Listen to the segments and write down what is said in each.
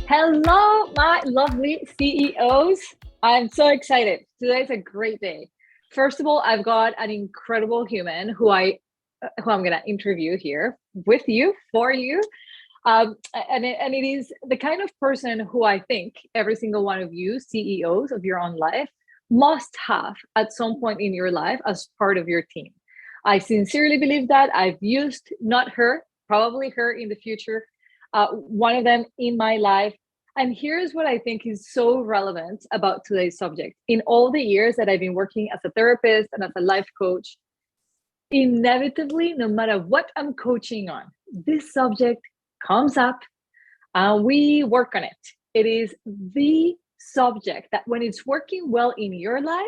Hello, my lovely CEOs. I'm so excited. Today's a great day. First of all, I've got an incredible human who I'm going to interview here with you, for you. And it is the kind of person who I think every single one of you CEOs of your own life must have at some point in your life as part of your team. I sincerely believe that. I've used not her, probably her in the future, one of them in my life. And here's what I think is so relevant about today's subject. In all the years that I've been working as a therapist and as a life coach, inevitably, no matter what I'm coaching on, this subject comes up and we work on it. It is the subject that when it's working well in your life,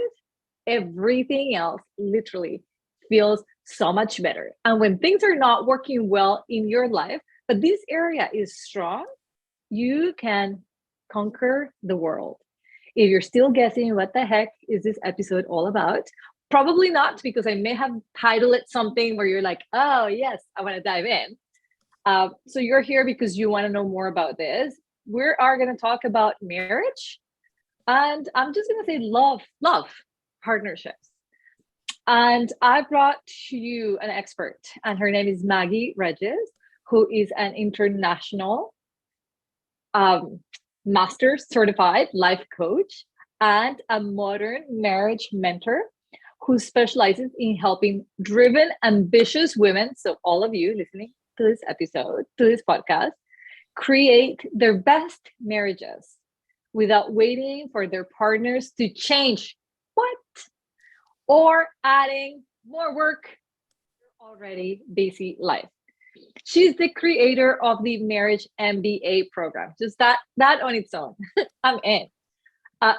everything else literally feels so much better. And when things are not working well in your life, but this area is strong, you can conquer the world. If you're still guessing what the heck is this episode all about, probably not, because I may have titled it something where you're like, oh, yes, I want to dive in. So you're here because you want to know more about this. We are going to talk about marriage. And I'm just going to say love, partnerships. And I brought to you an expert, and her name is Maggie Reyes, who is an international master's certified life coach and a modern marriage mentor who specializes in helping driven, ambitious women. So, all of you listening to this episode, to this podcast, create their best marriages without waiting for their partners to change what or adding more work to your already busy life. She's the creator of the Marriage MBA program. Just that on its own, I'm in.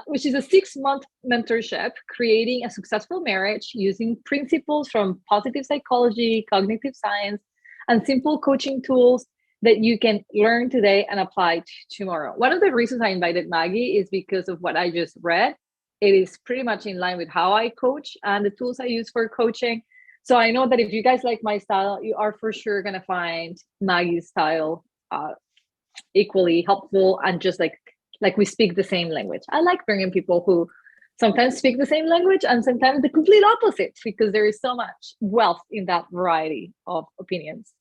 Which is a 6-month mentorship, creating a successful marriage using principles from positive psychology, cognitive science, and simple coaching tools that you can learn today and apply tomorrow. One of the reasons I invited Maggie is because of what I just read. It is pretty much in line with how I coach and the tools I use for coaching. So I know that if you guys like my style, you are for sure going to find Maggie's style equally helpful, and just like we speak the same language. I like bringing people who sometimes speak the same language and sometimes the complete opposite, because there is so much wealth in that variety of opinions.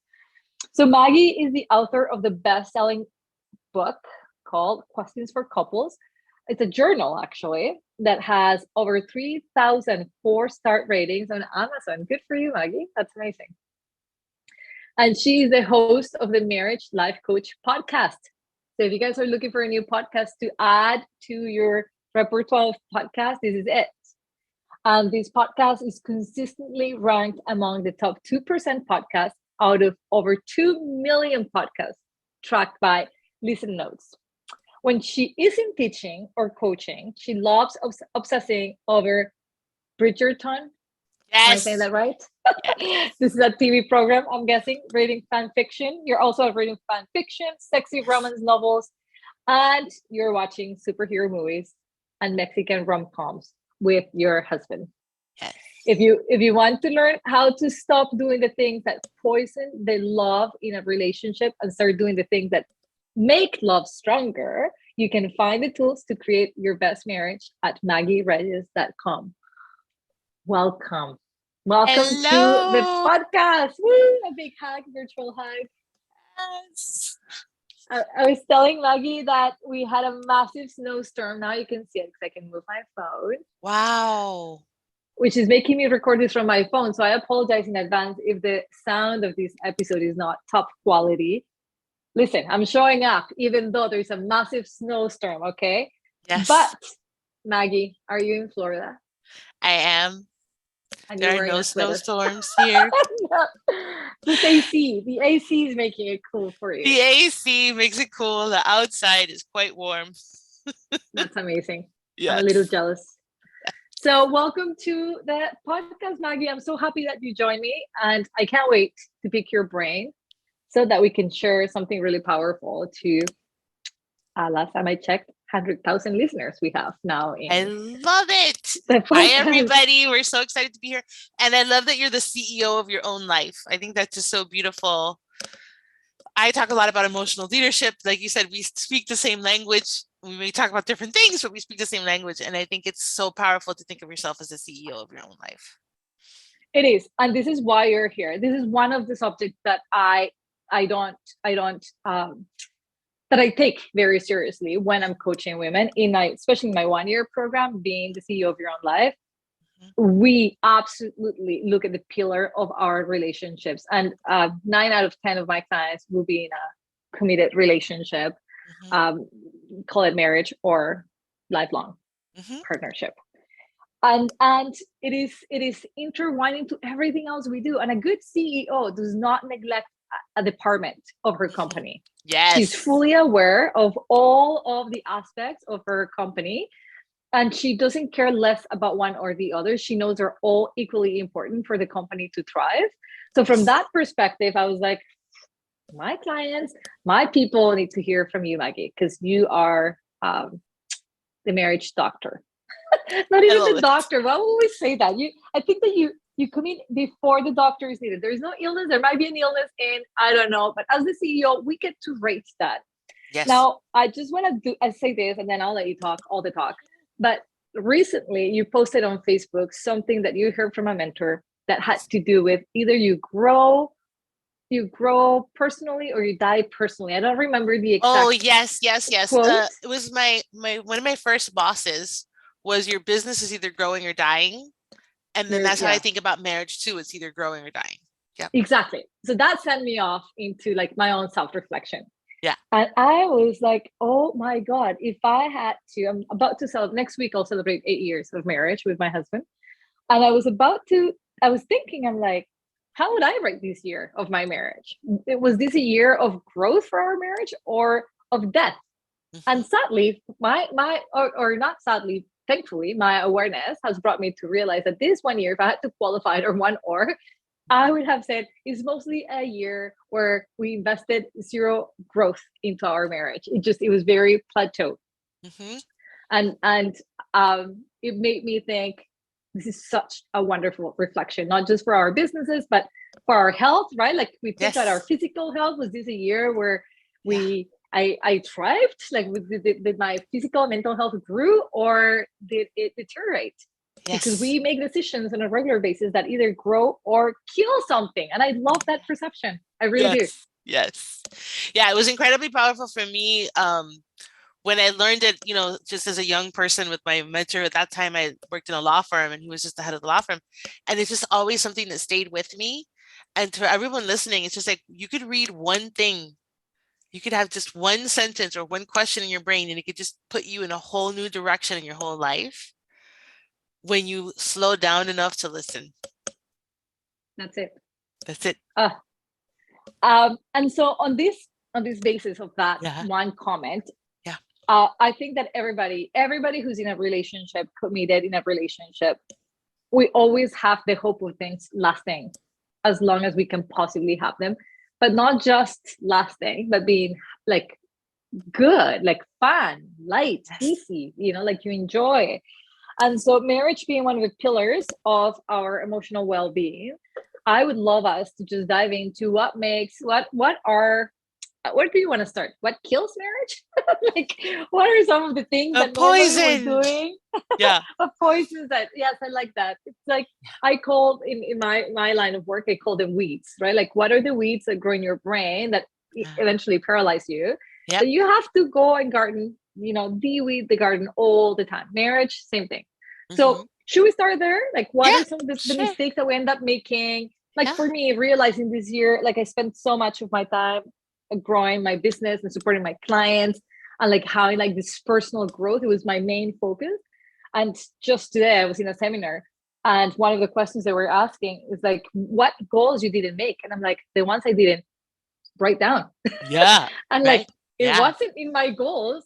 So Maggie is the author of the best-selling book called Questions for Couples. It's a journal, actually, that has over 3,000 4-star ratings on Amazon. Good for you, Maggie. That's amazing. And she is the host of the Marriage Life Coach podcast. So if you guys are looking for a new podcast to add to your repertoire of podcasts, this is it. And this podcast is consistently ranked among the top 2% podcasts out of over 2 million podcasts tracked by Listen Notes. When she isn't teaching or coaching, she loves obsessing over Bridgerton. Am I saying that right? Yes. This is a TV program, I'm guessing, reading fan fiction. You're also reading fan fiction, sexy romance novels, and you're watching superhero movies and Mexican rom-coms with your husband. Yes. If you want to learn how to stop doing the things that poison the love in a relationship and start doing the things that make love stronger, you can find the tools to create your best marriage at maggiereyes.com. Welcome. Welcome to the Hello. podcast. Woo! A big hug, virtual hug. Yes. I was telling Maggie that we had a massive snowstorm. Now you can see it because I can move my phone, Wow. which is making me record this from my phone. So I apologize in advance if the sound of this episode is not top quality. Listen, I'm showing up even though there's a massive snowstorm, okay? Yes, But Maggie, are you in Florida? I am. And you're There are wearing no a sweater. snowstorms here. This AC, the AC is making it cool for you. The AC makes it cool. The outside is quite warm. That's amazing. I'm a little Yes. jealous. So, welcome to the podcast, Maggie. I'm so happy that you joined me, and I can't wait to pick your brain so that we can share something really powerful to, last time I checked, 100,000 listeners we have now I in love it. the Hi, podcast. everybody. We're so excited to be here. And I love that you're the CEO of your own life. I think that's just so beautiful. I talk a lot about emotional leadership. Like you said, we speak the same language. We may talk about different things, but we speak the same language. And I think it's so powerful to think of yourself as the CEO of your own life. It is, and this is why you're here. This is one of the subjects that I don't that I take very seriously when I'm coaching women especially in my 1 year program, being the CEO of your own life. We absolutely look at the pillar of our relationships, and 9 out of 10 of my clients will be in a committed relationship, call it marriage or lifelong partnership. And it is intertwining to everything else we do. And a good CEO does not neglect a department of her company. Yes. She's fully aware of all of the aspects of her company, and she doesn't care less about one or the other. She knows they're all equally important for the company to thrive. So from that perspective, I was like, my clients, my people need to hear from you, Maggie, because you are the marriage doctor. Not even the doctor. Why would we say that? I think that you come in before the doctor is needed. There's no illness. There might be an illness, and I don't know. But as the CEO, we get to rate that. Yes. Now, I just want to say this, and then I'll let you talk all the talk. But recently, you posted on Facebook something that you heard from a mentor that had to do with either you grow personally or you die personally. I don't remember the exact. Oh, yes. It was my one of my first bosses was, your business is either growing or dying. And then that's how I think about marriage too. It's either growing or dying. Yeah, exactly. So that sent me off into like my own self-reflection. Yeah. And I was like, oh my God, if I had to, I'm about to celebrate next week, I'll celebrate 8 years of marriage with my husband. And I was thinking, I'm like, how would I rate this year of my marriage? Was this a year of growth for our marriage or of death? And sadly, or not sadly, thankfully, my awareness has brought me to realize that this 1 year, if I had to qualify it I would have said it's mostly a year where we invested zero growth into our marriage. It was very plateau. And it made me think, this is such a wonderful reflection, not just for our businesses, but for our health, right? Like we think that our physical health, was this a year where I thrived? Like did my physical and mental health grew, or did it deteriorate? Yes. Because we make decisions on a regular basis that either grow or kill something. And I love that perception. I really do. Yes. Yeah, it was incredibly powerful for me. When I learned it, just as a young person with my mentor at that time, I worked in a law firm and he was just the head of the law firm. And it's just always something that stayed with me. And to everyone listening, it's just like, you could read one thing. You could have just one sentence or one question in your brain, and it could just put you in a whole new direction in your whole life when you slow down enough to listen. That's it. That's it. And so on this basis of that one comment, I think that everybody who's in a relationship, committed in a relationship, we always have the hope of things lasting as long as we can possibly have them, but not just lasting, but being like good, like fun, light, easy, like you enjoy. And so marriage being one of the pillars of our emotional well-being, I would love us to just dive into what do you want to start? What kills marriage? Like, what are some of the things that normally we're doing? Yeah. A poisons that, yes, I like that. It's like, I called in my line of work, I call them weeds, right? Like, what are the weeds that grow in your brain that eventually paralyze you? Yep. So you have to go and garden, de-weed the garden all the time. Marriage, same thing. So should we start there? Like, what are some of the mistakes that we end up making? Like for me, realizing this year, like I spent so much of my time growing my business and supporting my clients, and like having like this personal growth. It was my main focus. And just today I was in a seminar, and one of the questions they were asking is like, what goals you didn't make? And I'm like, the ones I didn't write down. Yeah. And like, it wasn't in my goals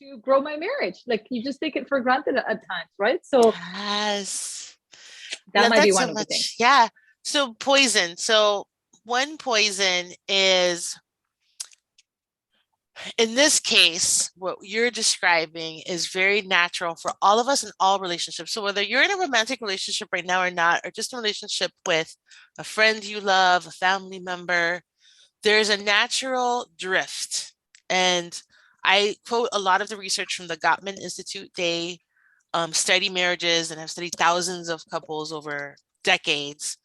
to grow my marriage. Like, you just take it for granted at times, right? So that might be one of the things. Yeah. So poison. So one poison is, in this case, what you're describing is very natural for all of us in all relationships. So whether you're in a romantic relationship right now or not, or just a relationship with a friend you love, a family member, there's a natural drift. And I quote a lot of the research from the Gottman Institute. They study marriages and have studied thousands of couples over decades.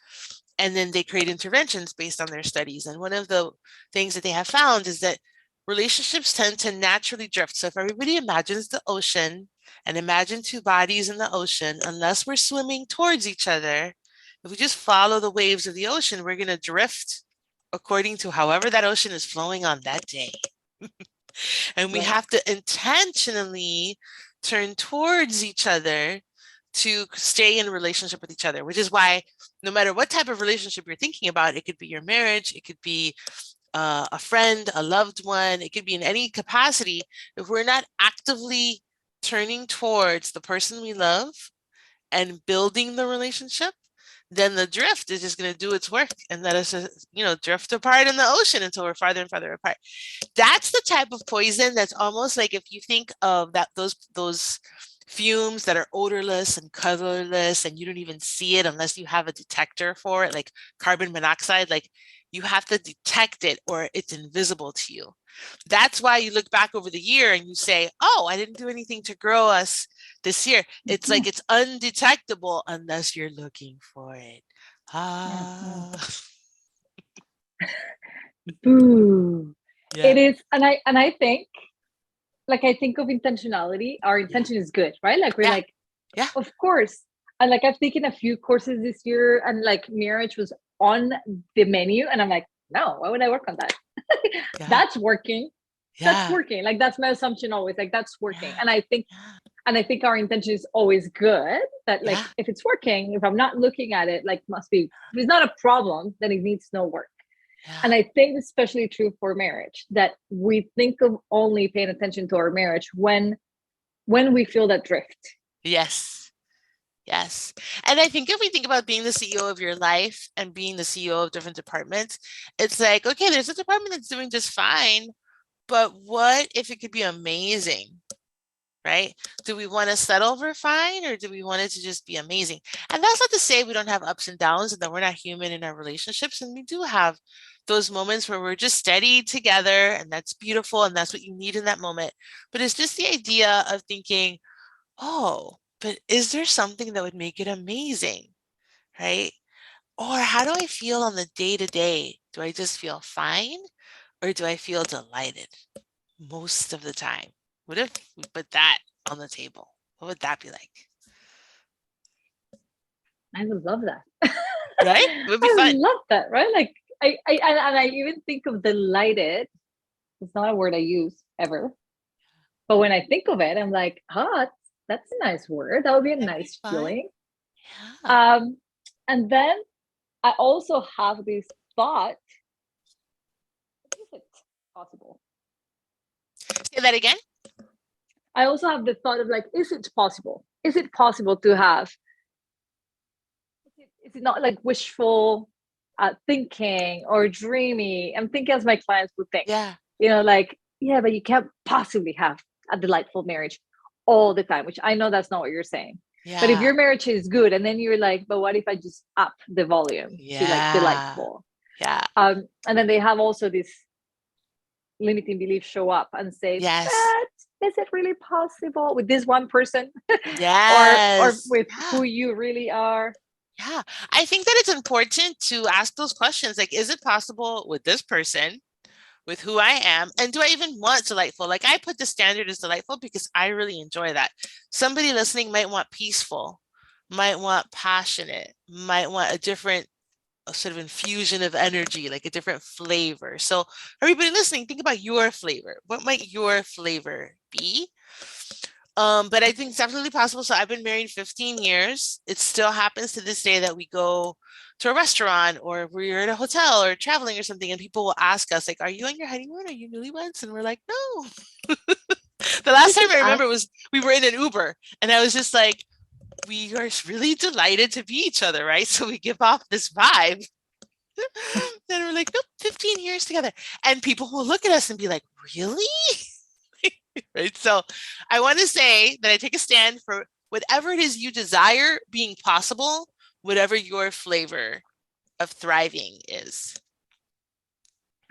And then they create interventions based on their studies. And one of the things that they have found is that relationships tend to naturally drift. So if everybody imagines the ocean and imagine two bodies in the ocean, unless we're swimming towards each other, if we just follow the waves of the ocean, we're going to drift according to however that ocean is flowing on that day. And we have to intentionally turn towards each other to stay in a relationship with each other, which is why no matter what type of relationship you're thinking about, it could be your marriage, it could be a friend, a loved one, it could be in any capacity. If we're not actively turning towards the person we love and building the relationship, then the drift is just going to do its work and let us, drift apart in the ocean until we're farther and farther apart. That's the type of poison that's almost like, if you think of that, those fumes that are odorless and colorless, and you don't even see it unless you have a detector for it, like carbon monoxide, like you have to detect it or it's invisible to you. That's why you look back over the year and you say, oh, I didn't do anything to grow us this year. It's like it's undetectable unless you're looking for it. Boo. Yeah. It is, and I think, like, I think of intentionality. Our intention is good, right? Like we're like, of course. And like I've taken a few courses this year, and like marriage was on the menu, and I'm like, no, why would I work on that? That's working. That's working. Like that's my assumption always. Like that's working. And I think our intention is always good. That like if it's working, if I'm not looking at it, like must be, if it's not a problem, then it needs no work. And I think it's especially true for marriage, that we think of only paying attention to our marriage when we feel that drift. Yes. And I think if we think about being the CEO of your life and being the CEO of different departments, it's like, okay, there's a department that's doing just fine, but what if it could be amazing? Right? Do we want to settle for fine, or do we want it to just be amazing? And that's not to say we don't have ups and downs and that we're not human in our relationships. And we do have those moments where we're just steady together, and that's beautiful. And that's what you need in that moment. But it's just the idea of thinking, oh, but is there something that would make it amazing? Right? Or how do I feel on the day to day? Do I just feel fine, or do I feel delighted most of the time? What if we put that on the table? What would that be like? I would love that. Right? It would be fun. I love that, right? Like I even think of delighted. It's not a word I use ever. But when I think of it, I'm like, that's a nice word. That would be a nice feeling. And then I also have this thought, is it possible? Say that again. I also have the thought of like, is it possible? Is it possible to have, is it not like wishful thinking or dreamy? I'm thinking as my clients would think. Like, but you can't possibly have a delightful marriage all the time, which I know that's not what you're saying. But if your marriage is good, and then you're like, but what if I just up the volume to like delightful? And then they have also this limiting beliefs show up and say, is it really possible with this one person? or with who you really are? I think that it's important to ask those questions. Like, is it possible with this person, with who I am? And do I even want delightful? Like, I put the standard as delightful because I really enjoy that. Somebody listening might want peaceful, might want passionate, might want a different sort of infusion of energy, like a different flavor. So everybody listening, think about your flavor. What might your flavor be? But I think it's absolutely possible. So I've been married 15 years. It still happens to this day that we go to a restaurant, or we're at a hotel or traveling or something, and people will ask us, like, are you on your honeymoon? Are you newlyweds? And we're like, no. The last time I remember was we were in an Uber, and I was just like, we are really delighted to be each other, right? So we give off this vibe. Then we're like, nope, 15 years together. And people will look at us and be like, really? Right? So I want to say that I take a stand for whatever it is you desire being possible, whatever your flavor of thriving is.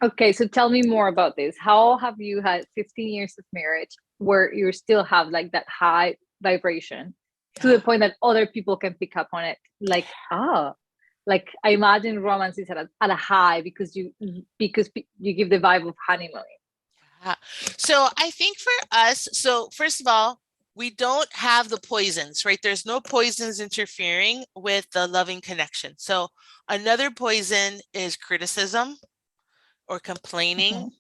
Okay, so tell me more about this. How have you had 15 years of marriage where you still have like that high vibration to the Yeah. point that other people can pick up on it? Like, like I imagine romance is at a high because you give the vibe of honeymoon. Yeah. So I think for us, so first of all, we don't have the poisons, right? There's no poisons interfering with the loving connection. So another poison is criticism or complaining,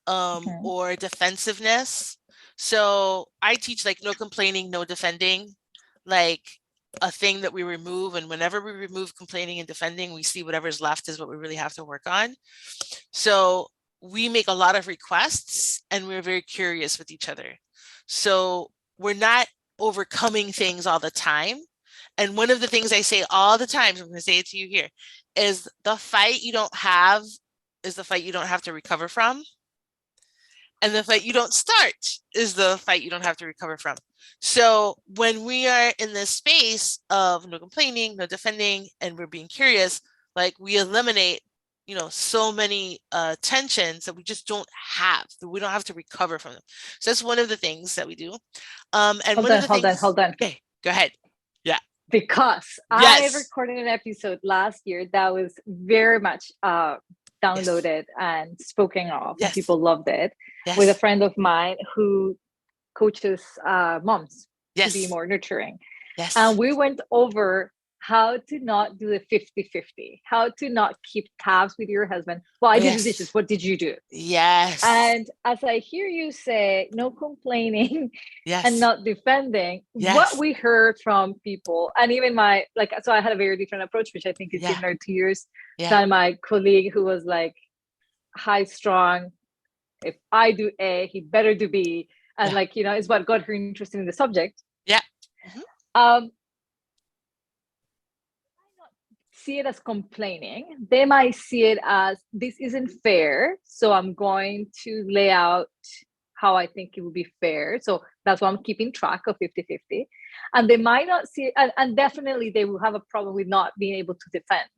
Mhm, mhm. or defensiveness. So I teach like no complaining, no defending, like a thing that we remove. And whenever we remove complaining and defending, we see whatever's left is what we really have to work on. So we make a lot of requests and we're very curious with each other. So we're not overcoming things all the time. And one of the things I say all the time, so I'm going to say it to you here, is the fight you don't have is the fight you don't have to recover from. And the fight you don't start is the fight you don't have to recover from. So when we are in this space of no complaining, no defending, and we're being curious, like we eliminate, so many tensions that we just don't have, that we don't have to recover from them. So that's one of the things that we do. And Hold one of on, the hold on, things, hold on. okay, go ahead. Yeah. Because I Yes. recorded an episode last year that was very much Yes. downloaded and spoken of, and Yes. people loved it, with a Yes. friend of mine who coaches moms to be Yes. more nurturing. And Yes. we went over how to not do the 50-50, how to not keep tabs with your husband. Well, Oh, I did the dishes. yes. What did you do? Yes. And as I hear you say, no complaining and Yes. not defending, what Yes. we heard from people, and even my, like, so I had a very different approach, which I think is Yeah. similar to yours, Yeah. than my colleague who was like high strong. If I do A, he better do B. And Yeah. like, is what got her interested in the subject. Yeah. Mhm. Um, see it as complaining. They might see it as this isn't fair. So I'm going to lay out how I think it would be fair. So that's why I'm keeping track of 50-50. And they might not see it, and definitely they will have a problem with not being able to defend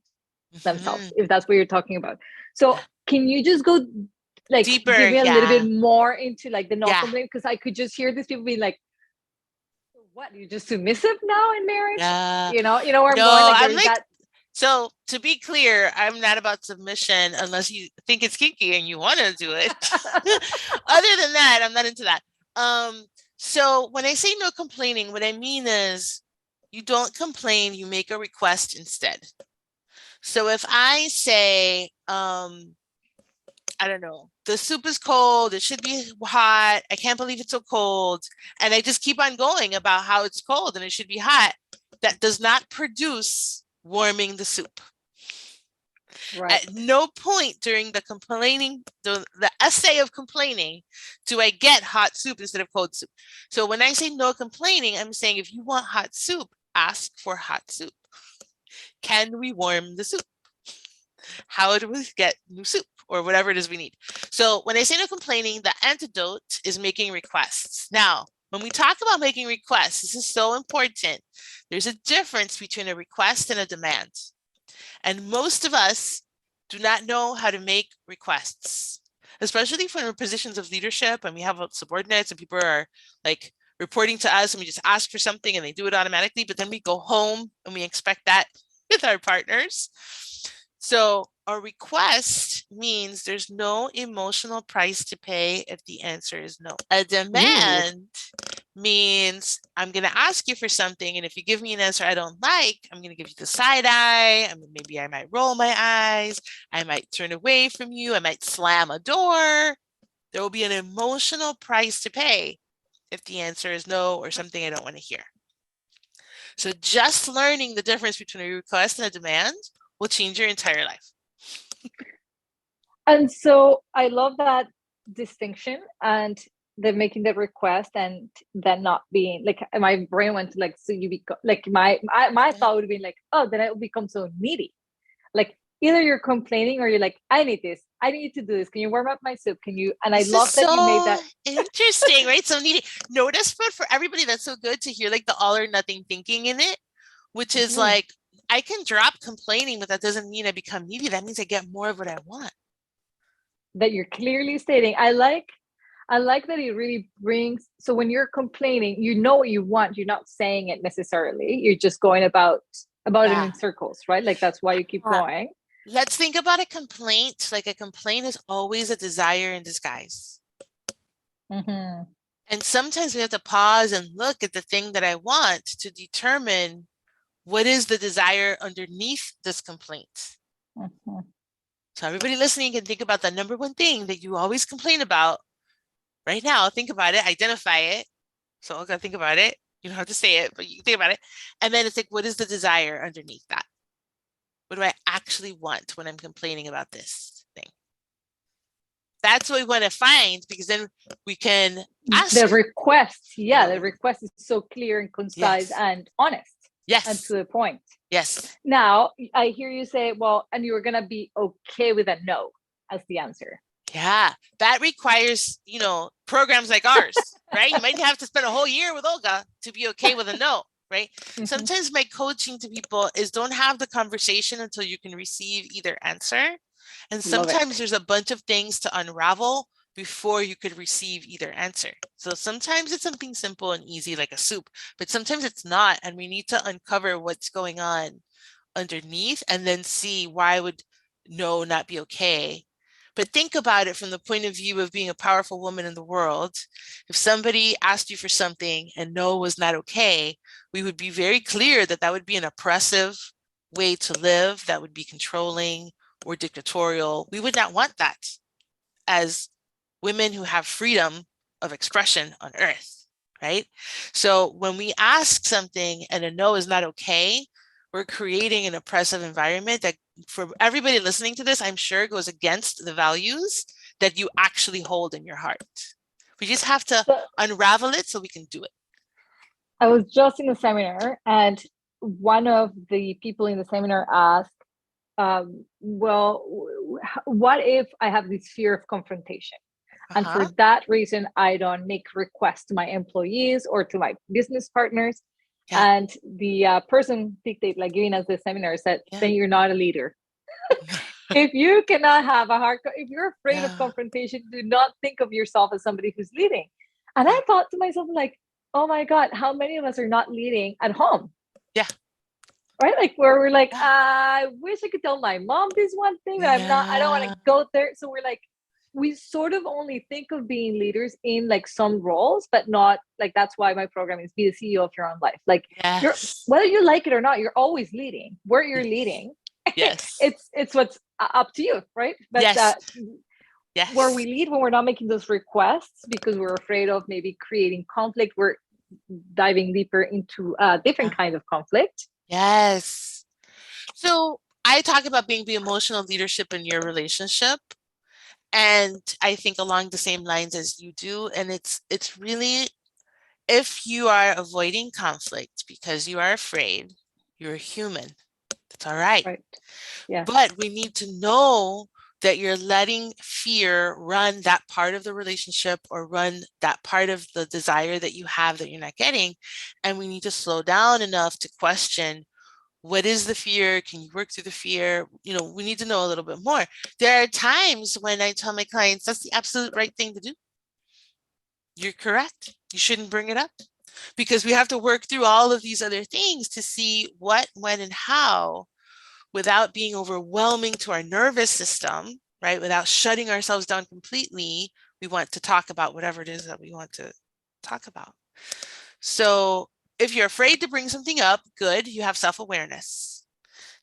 themselves, Mhm. if that's what you're talking about. So Yeah. can you just go like give Deeper. me a little bit Yeah. more into like the no Yeah. complaint? Because I could just hear these people being like, what, you're just submissive now in marriage? Yeah. You know where I'm going? No, Like I'm there's like, that. so to be clear, I'm not about submission unless you think it's kinky and you want to do it. Other than that, I'm not into that. Um, so when I say no complaining, what I mean is you don't complain, you make a request instead. So if I say, I don't know, the soup is cold, it should be hot, I can't believe it's so cold, and I just keep on going about how it's cold and it should be hot, that does not produce warming the soup. Right. At no point during the essay of complaining, do I get hot soup instead of cold soup. So when I say no complaining, I'm saying if you want hot soup, ask for hot soup. Can we warm the soup? How do we get new soup or whatever it is we need? So when I say no complaining, the antidote is making requests. Now, when we talk about making requests, this is so important. There's a difference between a request and a demand. And most of us do not know how to make requests, especially when we're in positions of leadership and we have subordinates and people are like reporting to us and we just ask for something and they do it automatically, but then we go home and we expect that with our partners. So a request means there's no emotional price to pay if the answer is no. A Ooh. demand means I'm going to ask you for something, and if you give me an answer I don't like, I'm going to give you the side eye. Maybe I might roll my eyes. I might turn away from you. I might slam a door. There will be an emotional price to pay if the answer is no or something I don't want to hear. So just learning the difference between a request and a demand will change your entire life. And so I love that distinction, and the making the request and then not being like, my brain went to like, so you become like, my thought would have been like, oh, then I will become so needy. Like either you're complaining or you're like, I need this, I need to do this, can you warm up my soup, can you? And I This is love that you made so that. interesting, right? So needing notice, but for everybody, that's so good to hear like the all or nothing thinking in it, which is Mhm. like, I can drop complaining, but that doesn't mean I become needy. That means I get more of what I want. that you're clearly stating. I like that it really brings, so when you're complaining, you know what you want. You're not saying it necessarily. You're just going about it Yeah. in circles, right? Like that's why you keep going. Let's think about a complaint. Like a complaint is always a desire in disguise. Mm-hmm. And sometimes we have to pause and look at the thing that I want to determine what is the desire underneath this complaint. Mm-hmm. So everybody listening can think about the number one thing that you always complain about right now. Think about it, identify it. So Olga, think about it. You don't have to say it, but you think about it. And then it's like, what is the desire underneath that? What do I actually want when I'm complaining about this thing? That's what we want to find, because then we can ask the request. Yeah, the request is so clear and concise and honest. Yes. And to the point. Yes. Now, I hear you say, well, and you're going to be okay with a no as the answer. Yeah, that requires, programs like ours, right? You might have to spend a whole year with Olga to be okay with a no, right? Mm-hmm. Sometimes my coaching to people is don't have the conversation until you can receive either answer. And sometimes there's a bunch of things to unravel before you could receive either answer. So sometimes it's something simple and easy like a soup, but sometimes it's not. And we need to uncover what's going on underneath and then see why would no not be okay. But think about it from the point of view of being a powerful woman in the world. If somebody asked you for something and no was not okay, we would be very clear that that would be an oppressive way to live, that would be controlling or dictatorial. We would not want that as women who have freedom of expression on earth, right? So when we ask something and a no is not okay, we're creating an oppressive environment that for everybody listening to this, I'm sure goes against the values that you actually hold in your heart. We just have to unravel it so we can do it. I was just in a seminar and one of the people in the seminar asked, well, what if I have this fear of confrontation? And for that reason, I don't make requests to my employees or to my business partners. Yeah. And the person like giving us the seminar said, then you're not a leader. If you cannot have if you're afraid of confrontation, do not think of yourself as somebody who's leading. And I thought to myself, like, oh my God, how many of us are not leading at home? Yeah. Right? Like where we're like, I wish I could tell my mom this one thing, but I don't want to go there. So we're like, we sort of only think of being leaders in like some roles, but not like, that's why my program is be the CEO of your own life. Like whether you like it or not, you're always leading. Where you're leading, it's what's up to you, right? But where we lead when we're not making those requests because we're afraid of maybe creating conflict, we're diving deeper into different kinds of conflict. Yes. So I talk about being the emotional leadership in your relationship. And I think along the same lines as you do. And it's really, if you are avoiding conflict because you are afraid, you're human. That's all right. Yeah. But we need to know that you're letting fear run that part of the relationship or run that part of the desire that you have that you're not getting. And we need to slow down enough to question, what is the fear? Can you work through the fear? We need to know a little bit more. There are times when I tell my clients, that's the absolute right thing to do. You're correct. You shouldn't bring it up because we have to work through all of these other things to see what, when, and how without being overwhelming to our nervous system, right? Without shutting ourselves down completely. We want to talk about whatever it is that we want to talk about. So if you're afraid to bring something up, good, you have self-awareness.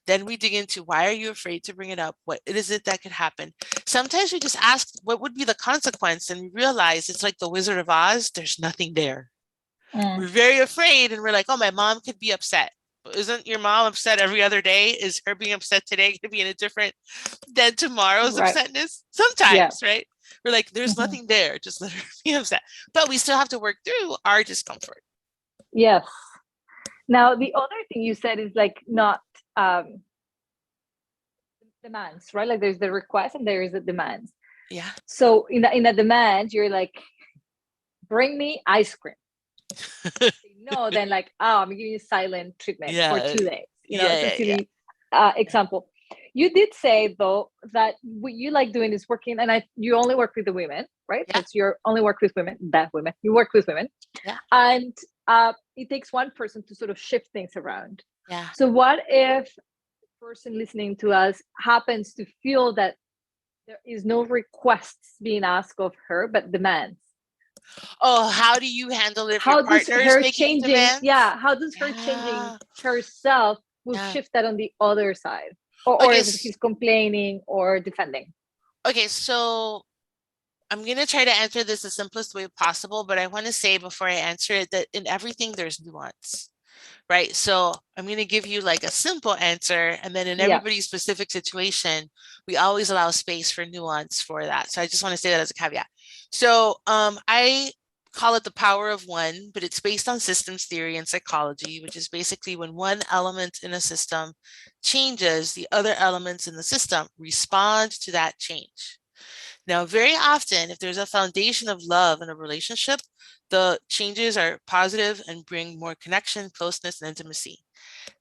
Then we dig into, why are you afraid to bring it up? What is it that could happen? Sometimes we just ask, what would be the consequence? And we realize it's like the Wizard of Oz, there's nothing there. We're very afraid and we're like, oh, my mom could be upset. Isn't your mom upset every other day? Is her being upset today going to be any different than tomorrow's upsetness? Sometimes, right? We're like, there's nothing there. Just let her be upset. But we still have to work through our discomfort. Yes. Now, the other thing you said is like not demands, right? Like there's the request and there is the demands. Yeah. So in a demand, you're like, bring me ice cream. No, then like, I'm giving you silent treatment for 2 days. It's a silly example. You did say though that what you like doing is working, and you only work with the women, right? Yeah. That's your only work with women. That women you work with women, Yeah. and it takes one person to sort of shift things around. Yeah. So what if the person listening to us happens to feel that there is no requests being asked of her, but demands? Oh, how do you handle it if your How does partner is her making changing? demands? Yeah, how does her changing Yeah. herself will Yeah. shift that on the other side, or Okay. if he's complaining or defending? Okay. So I'm going to try to answer this the simplest way possible, but I want to say before I answer it that in everything there's nuance, right? So I'm going to give you like a simple answer, and then in Yeah, everybody's specific situation, we always allow space for nuance for that. So I just want to say that as a caveat. So I call it the power of one, but it's based on systems theory and psychology, which is basically when one element in a system changes, the other elements in the system respond to that change. Now, very often, if there's a foundation of love in a relationship, the changes are positive and bring more connection, closeness, and intimacy.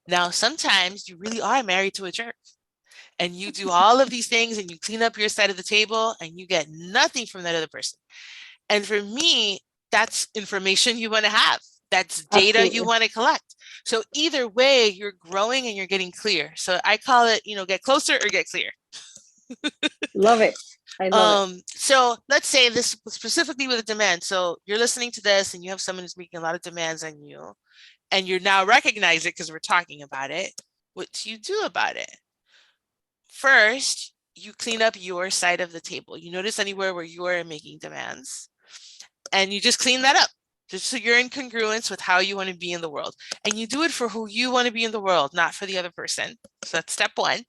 Now, sometimes you really are married to a jerk and you do all of these things and you clean up your side of the table and you get nothing from that other person. And for me, that's information you want to have. That's data you absolutely. want to collect. So either way, you're growing and you're getting clear. So I call it, get closer or get clear. Love it. I love it. So let's say this specifically with a demand. So you're listening to this and you have someone who's making a lot of demands on you, and you now recognize it because we're talking about it. What do you do about it? First, you clean up your side of the table. You notice anywhere where you are making demands, and you just clean that up. Just so you're in congruence with how you want to be in the world. And you do it for who you want to be in the world, not for the other person. So that's step one.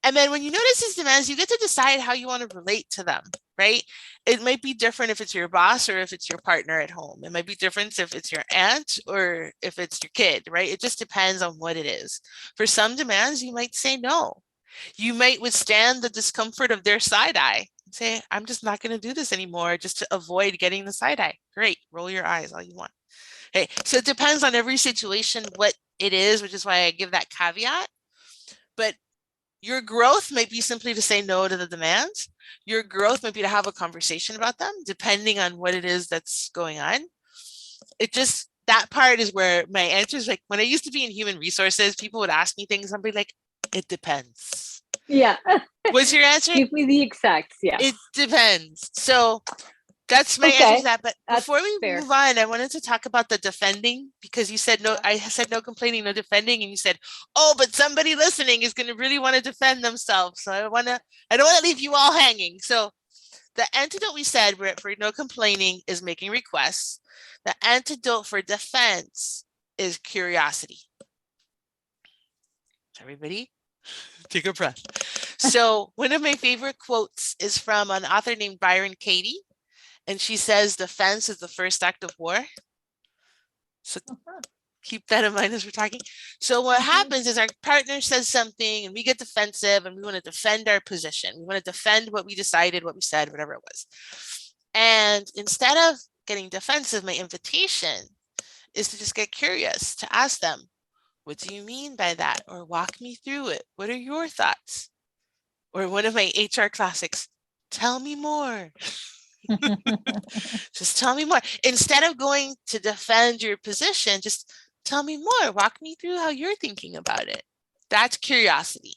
And then when you notice these demands, you get to decide how you want to relate to them, right? It might be different if it's your boss or if it's your partner at home. It might be different if it's your aunt or if it's your kid, right? It just depends on what it is. For some demands, you might say no. You might withstand the discomfort of their side eye and say, I'm just not going to do this anymore just to avoid getting the side eye. Great. Roll your eyes all you want. Okay. So it depends on every situation what it is, which is why I give that caveat. But your growth might be simply to say no to the demands. Your growth might be to have a conversation about them, depending on what it is that's going on. That part is where my answer is like, when I used to be in human resources, people would ask me things. I'd be like, it depends. Yeah. What's your answer? Give me the exacts. Yeah. It depends. So that's my answer to that. But before we move on, I wanted to talk about the defending, because you said no. I said no complaining, no defending, and you said, "Oh, but somebody listening is going to really want to defend themselves." So I don't want to leave you all hanging. So the antidote we said for no complaining is making requests. The antidote for defense is curiosity. Everybody, take a breath. So one of my favorite quotes is from an author named Byron Katie. And she says, defense is the first act of war. So keep that in mind as we're talking. So what happens is our partner says something and we get defensive and we want to defend our position. We want to defend what we decided, what we said, whatever it was. And instead of getting defensive, my invitation is to just get curious, to ask them, what do you mean by that? Or walk me through it. What are your thoughts? Or one of my HR classics, tell me more. Just tell me more. Instead of going to defend your position, just tell me more. Walk me through how you're thinking about it. That's curiosity.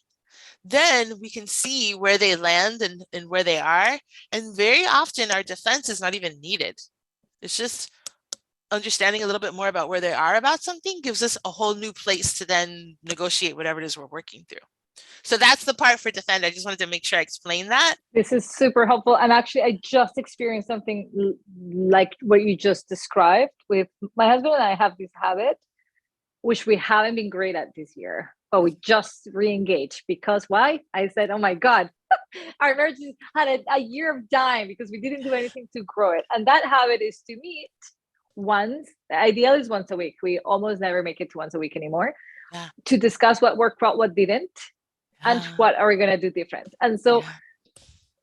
Then we can see where they land and where they are. And very often our defense is not even needed. It's just understanding a little bit more about where they are about something gives us a whole new place to then negotiate whatever it is we're working through. So that's the part for defend. I just wanted to make sure I explain that. This is super helpful. And actually, I just experienced something like what you just described with my husband. And I have this habit, which we haven't been great at this year, but we just re-engaged because why? I said, oh my God, our marriage had a year of dying because we didn't do anything to grow it. And that habit is to meet once, the ideal is once a week. We almost never make it to once a week anymore, to discuss what worked, what didn't, and what are we going to do different. And so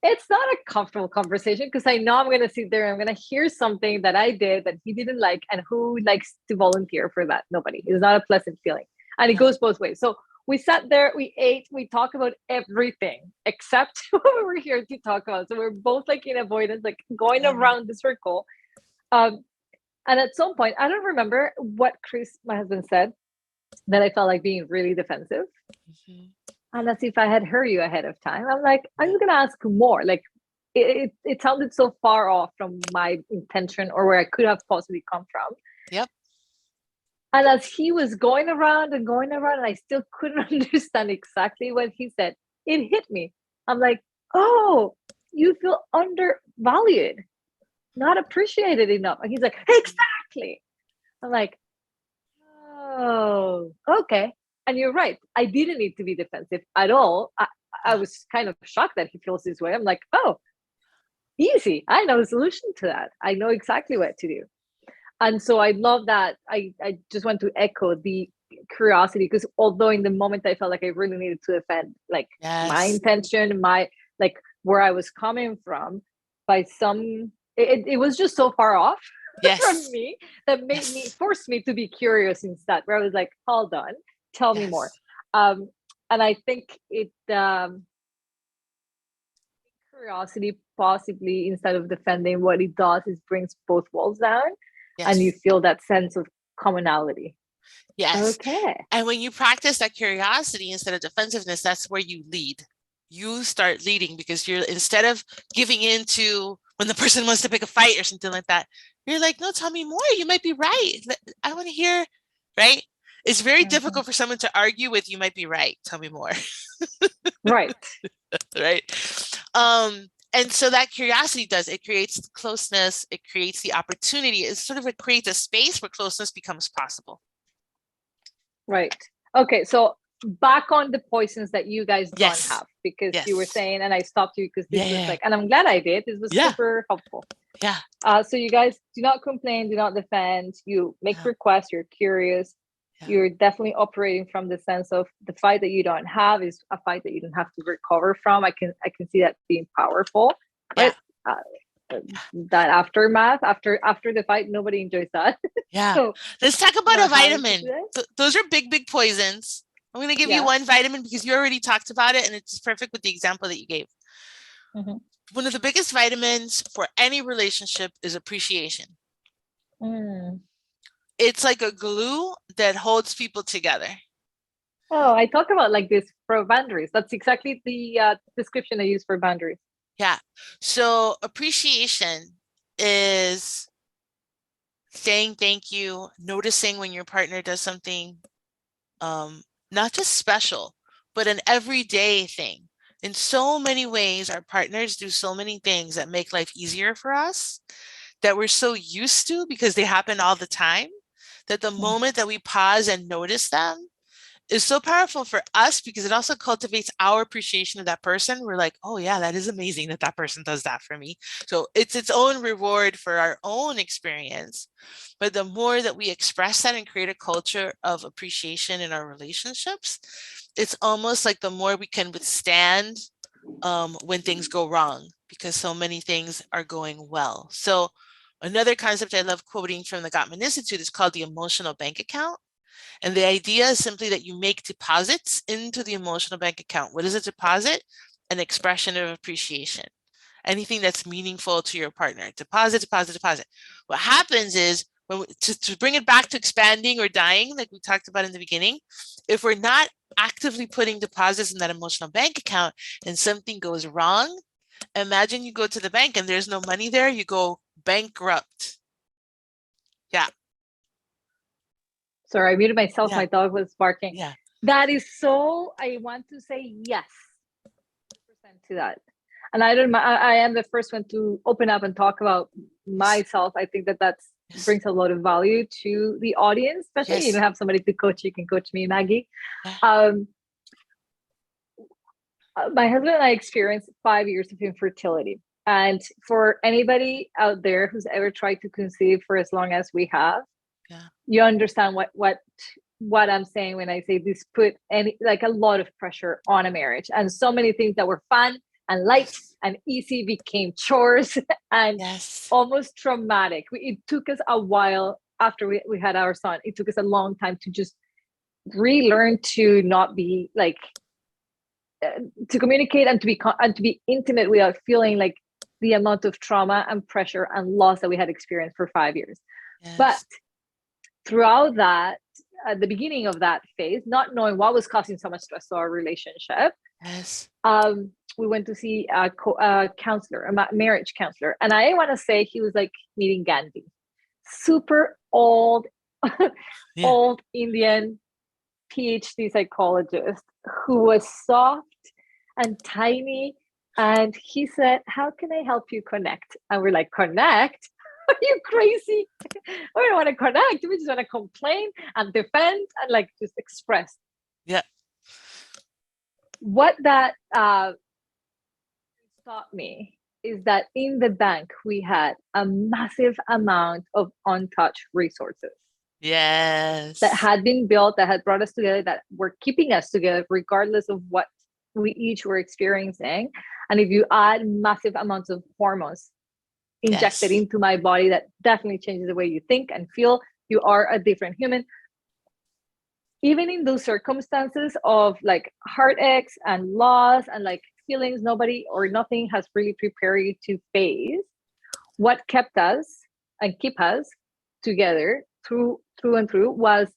it's not a comfortable conversation because I know I'm going to sit there and I'm going to hear something that I did that he didn't like, and who likes to volunteer for that? Nobody. It's not a pleasant feeling. And it goes both ways. So we sat there, we ate, we talked about everything except what we were here to talk about. So we're both like in avoidance, like going around the circle. And at some point, I don't remember what Chris, my husband, said, that I felt like being really defensive. And as if I had heard you ahead of time. I'm like, I'm just gonna ask more. Like it sounded so far off from my intention or where I could have possibly come from. Yep. And as he was going around and I still couldn't understand exactly what he said, it hit me. I'm like, oh, you feel undervalued, not appreciated enough. And he's like, exactly. I'm like, oh, okay. And you're right. I didn't need to be defensive at all. I was kind of shocked that he feels this way. I'm like, oh, easy. I know the solution to that. I know exactly what to do. And so I love that. I just want to echo the curiosity, because although in the moment I felt like I really needed to defend like my intention, my like where I was coming from, by some it was just so far off from me that made me force me to be curious instead, where I was like, hold on, tell me more. And I think it curiosity, possibly instead of defending, what it does is brings both walls down. And you feel that sense of commonality. Yes. Okay. And when you practice that curiosity instead of defensiveness, that's where you lead. You start leading, because you're, instead of giving into when the person wants to pick a fight or something like that, you're like, no, tell me more. You might be right. I want to hear, right? It's very difficult for someone to argue with, you might be right. Tell me more. Right. Right. And so that curiosity it creates closeness. It creates the opportunity. It creates a space where closeness becomes possible. Right. Okay. So back on the poisons that you guys don't have, because you were saying, and I stopped you because this was like, and I'm glad I did. This was super helpful. Yeah. So you guys do not complain, do not defend. You make requests. You're curious. You're definitely operating from the sense of the fight that you don't have is a fight that you don't have to recover from. I can see that being powerful. Right? That aftermath after the fight, nobody enjoys that. Yeah. So, let's talk about a vitamin. Those are big poisons. I'm going to give you one vitamin because you already talked about it, and it's perfect with the example that you gave. One of the biggest vitamins for any relationship is appreciation. It's like a glue that holds people together. Oh, I talk about like this for boundaries. That's exactly the description I use for boundaries. Yeah. So appreciation is saying thank you, noticing when your partner does something, not just special, but an everyday thing. In so many ways, our partners do so many things that make life easier for us, that we're so used to because they happen all the time, that the moment that we pause and notice them is so powerful for us, because it also cultivates our appreciation of that person. We're like, oh yeah, that is amazing that that person does that for me. So it's its own reward for our own experience. But the more that we express that and create a culture of appreciation in our relationships, it's almost like the more we can withstand when things go wrong, because so many things are going well. So another concept I love quoting from the Gottman Institute is called the emotional bank account. And the idea is simply that you make deposits into the emotional bank account. What is a deposit? An expression of appreciation. Anything that's meaningful to your partner. Deposit, deposit, deposit. What happens is, to bring it back to expanding or dying, like we talked about in the beginning, if we're not actively putting deposits in that emotional bank account and something goes wrong, imagine you go to the bank and there's no money there, you go bankrupt. Yeah. Sorry, I muted myself. My dog was barking. Yeah. That is so, I want to say yes to that. And I am the first one to open up and talk about myself. I think that brings a lot of value to the audience, especially you don't have somebody to coach. You can coach me, Maggie. My husband and I experienced 5 years of infertility. And for anybody out there who's ever tried to conceive for as long as we have, you understand what I'm saying when I say this put a lot of pressure on a marriage, and so many things that were fun and light and easy became chores and almost traumatic. It took us a while after we had our son. It took us a long time to just relearn to not be like to communicate and to be intimate without feeling like the amount of trauma and pressure and loss that we had experienced for 5 years. Yes. But throughout that, at the beginning of that phase, not knowing what was causing so much stress to our relationship, Yes. We went to see a counselor, a marriage counselor, and I want to say he was like meeting Gandhi, super old, old Indian PhD psychologist who was soft and tiny. And he said, "How can I help you connect?" And we're like, "Connect? Are you crazy? We don't want to connect. We just want to complain and defend and like just express." Yeah. What that taught me is that in the bank, we had a massive amount of untouched resources. Yes. That had been built, that had brought us together, that were keeping us together, regardless of what we each were experiencing. And if you add massive amounts of hormones injected into my body, that definitely changes the way you think and feel. You are a different human. Even in those circumstances of like heartaches and loss and like feelings nobody or nothing has really prepared you to face, what kept us and keep us together through and through was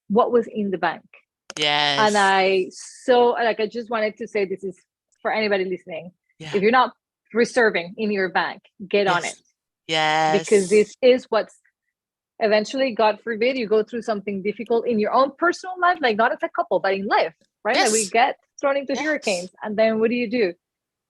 what was in the bank. Yes. And I just wanted to say, this is for anybody listening. Yeah. If you're not reserving in your bank, get on it. Yes. Because this is what's eventually, God forbid, you go through something difficult in your own personal life, like not as a couple, but in life, right? Like we get thrown into hurricanes. And then what do?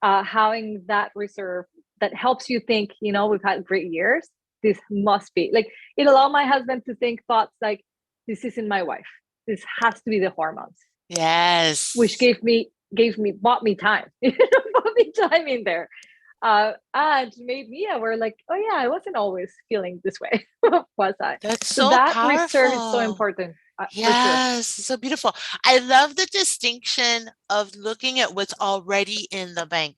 Having that reserve that helps you think, we've had great years. This must be like, it allowed my husband to think thoughts like, this isn't my wife. This has to be the hormones. Yes. Which bought me time, bought me time in there. And made me aware, like, oh yeah, I wasn't always feeling this way, was I? That's so that powerful. Reserve is so important. Yes, so beautiful. I love the distinction of looking at what's already in the bank.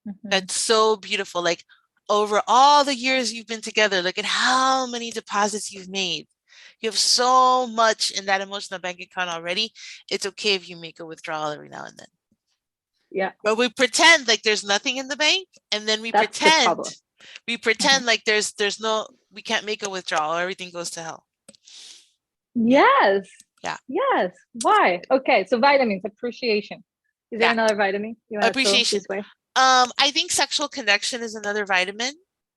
Mm-hmm. That's so beautiful. Like over all the years you've been together, look at how many deposits you've made. You have so much in that emotional bank account already. It's okay if you make a withdrawal every now and then. Yeah. But we pretend like there's nothing in the bank, and then we pretend like we can't make a withdrawal, or everything goes to hell. Yes. Yeah. Yes. Why? Okay. So vitamins, appreciation. Is there another vitamin you want appreciation? To this way? I think sexual connection is another vitamin.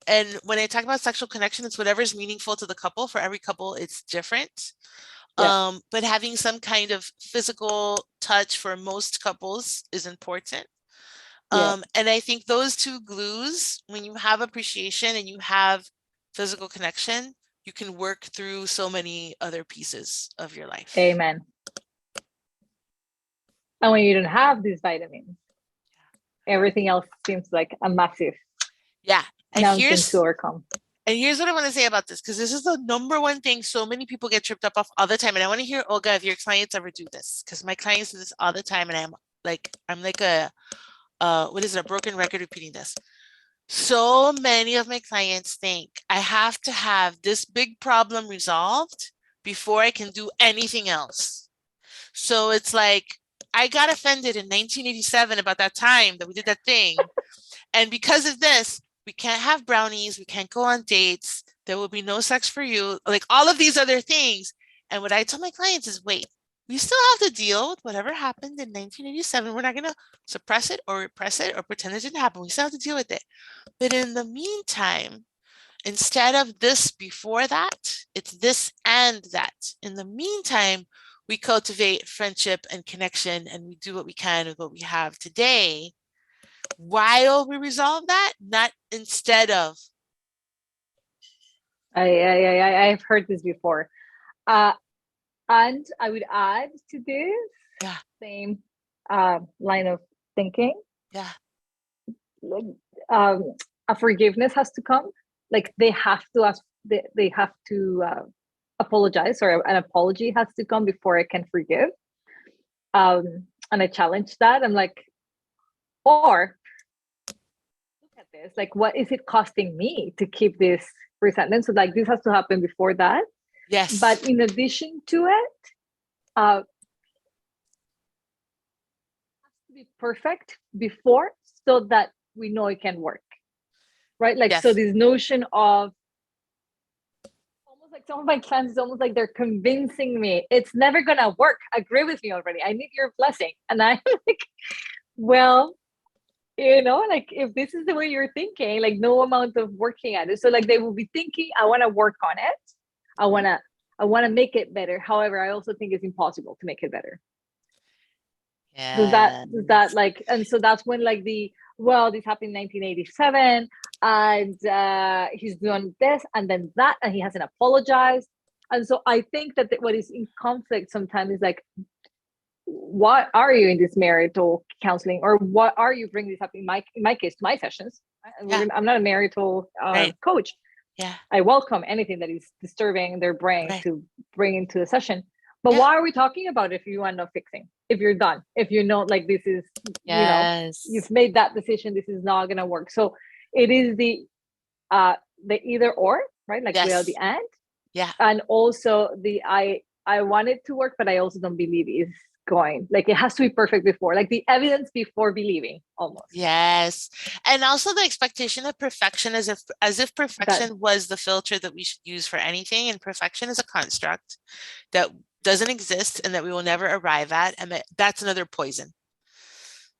And when I talk about sexual connection, it's whatever's meaningful to the couple. For every couple, it's different. Yeah. But having some kind of physical touch for most couples is important. Yeah. And I think those two glues, when you have appreciation and you have physical connection, you can work through so many other pieces of your life. Amen. And when you don't have these vitamins, everything else seems like a massive mountain to overcome. And here's what I want to say about this, because this is the number one thing so many people get tripped up off all the time. And I want to hear, Olga, if your clients ever do this, because my clients do this all the time. And I'm like a broken record repeating this. So many of my clients think I have to have this big problem resolved before I can do anything else. So it's like, I got offended in 1987 about that time that we did that thing. And because of this, we can't have brownies. We can't go on dates. There will be no sex for you. Like all of these other things. And what I tell my clients is, wait, we still have to deal with whatever happened in 1987. We're not going to suppress it or repress it or pretend it didn't happen. We still have to deal with it. But in the meantime, instead of this before that, it's this and that. In the meantime, we cultivate friendship and connection, and we do what we can with what we have today while we resolve that, not instead of. I've heard this before. And I would add to this same line of thinking. Yeah. A forgiveness has to come. Like they have to ask, they have to apologize, or an apology has to come before I can forgive. And I challenge that. I'm like, or look at this, like, what is it costing me to keep this resentment? So like this has to happen before that. Yes. But in addition to it, to be perfect before so that we know it can work, right? Like, so Yes. this notion of almost like some of my clients, it's almost like they're convincing me it's never gonna work. Agree with me already. I need your blessing. And I'm like, well, like if this is the way you're thinking, like no amount of working at it. So like they will be thinking, I want to work on it. I want to make it better. However, I also think it's impossible to make it better. Does that Yes. like, and so that's when like this happened in 1987 and he's doing this and then that and he hasn't apologized. And so I think that what is in conflict sometimes is like, what are you in this marital counseling, or what are you bringing this up in my case, my sessions? Yeah. I'm not a marital Right. coach. Yeah. I welcome anything that is disturbing their brain Right. to bring into the session. But Yeah. why are we talking about if you end up fixing? If you're done, if you know, like this is, Yes. you've made that decision, this is not gonna work. So it is the either or, right? Like we are the Yes. Yeah. and also the I want it to work, but I also don't believe it's going. Like it has to be perfect before, like the evidence before believing, almost. Yes. And also the expectation of perfection as if That perfection was the filter that we should use for anything. And perfection is a construct that doesn't exist and that we will never arrive at. And that's another poison.